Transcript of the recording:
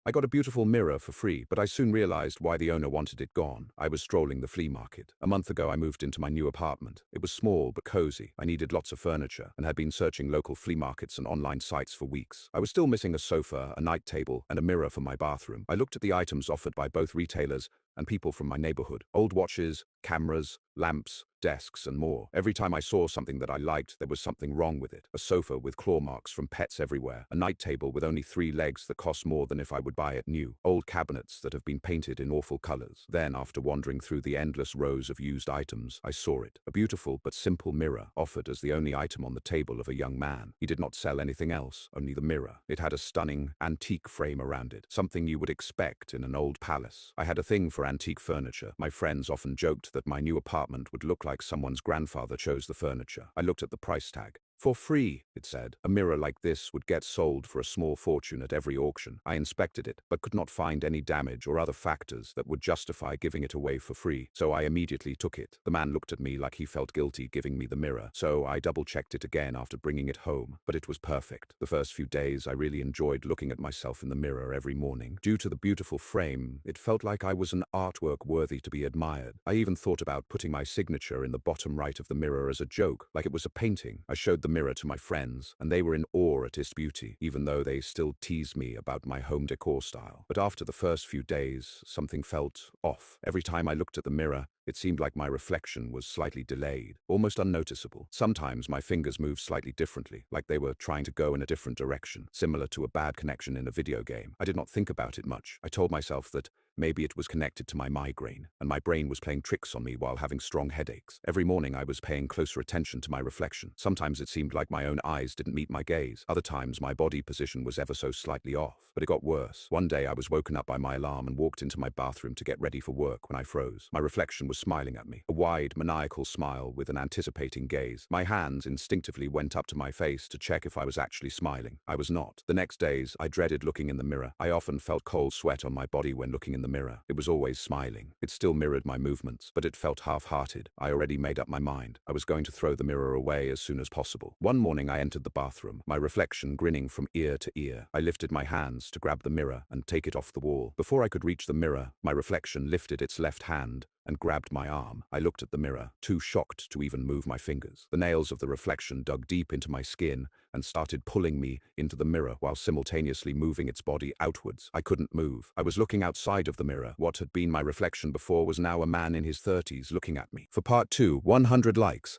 I got a beautiful mirror for free, but I soon realized why the owner wanted it gone. I was strolling the flea market. A month ago, I moved into my new apartment. It was small but cozy. I needed lots of furniture and had been searching local flea markets and online sites for weeks. I was still missing a sofa, a night table, and a mirror for my bathroom. I looked at the items offered by both retailers and people from my neighborhood. Old watches, cameras, lamps, desks, and more. Every time I saw something that I liked, there was something wrong with it. A sofa with claw marks from pets everywhere. A night table with only 3 legs that cost more than if I would buy it new. Old cabinets that have been painted in awful colors. Then, after wandering through the endless rows of used items, I saw it. A beautiful but simple mirror, offered as the only item on the table of a young man. He did not sell anything else, only the mirror. It had a stunning, antique frame around it. Something you would expect in an old palace. I had a thing for antique furniture. My friends often joked that my new apartment would look like someone's grandfather chose the furniture. I looked at the price tag. For free, it said. A mirror like this would get sold for a small fortune at every auction. I inspected it, but could not find any damage or other factors that would justify giving it away for free, so I immediately took it. The man looked at me like he felt guilty giving me the mirror, so I double-checked it again after bringing it home, but it was perfect. The first few days, I really enjoyed looking at myself in the mirror every morning. Due to the beautiful frame, it felt like I was an artwork worthy to be admired. I even thought about putting my signature in the bottom right of the mirror as a joke, like it was a painting. I showed the mirror to my friends, and they were in awe at its beauty, even though they still teased me about my home decor style. But after the first few days, something felt off. Every time I looked at the mirror, it seemed like my reflection was slightly delayed, almost unnoticeable. Sometimes my fingers moved slightly differently, like they were trying to go in a different direction, similar to a bad connection in a video game. I did not think about it much. I told myself that maybe it was connected to my migraine, and my brain was playing tricks on me while having strong headaches. Every morning I was paying closer attention to my reflection. Sometimes it seemed like my own eyes didn't meet my gaze. Other times my body position was ever so slightly off. But it got worse. One day I was woken up by my alarm and walked into my bathroom to get ready for work when I froze. My reflection was smiling at me, a wide, maniacal smile with an anticipating gaze. My hands instinctively went up to my face to check if I was actually smiling. I was not. The next days, I dreaded looking in the mirror. I often felt cold sweat on my body when looking in the mirror. It was always smiling. It still mirrored my movements, but it felt half-hearted. I already made up my mind. I was going to throw the mirror away as soon as possible. One morning I entered the bathroom, my reflection grinning from ear to ear. I lifted my hands to grab the mirror and take it off the wall. Before I could reach the mirror, my reflection lifted its left hand and grabbed my arm. I looked at the mirror, too shocked to even move my fingers. The nails of the reflection dug deep into my skin and started pulling me into the mirror while simultaneously moving its body outwards. I couldn't move. I was looking outside of the mirror. What had been my reflection before was now a man in his 30s looking at me. For part 2, 100 likes.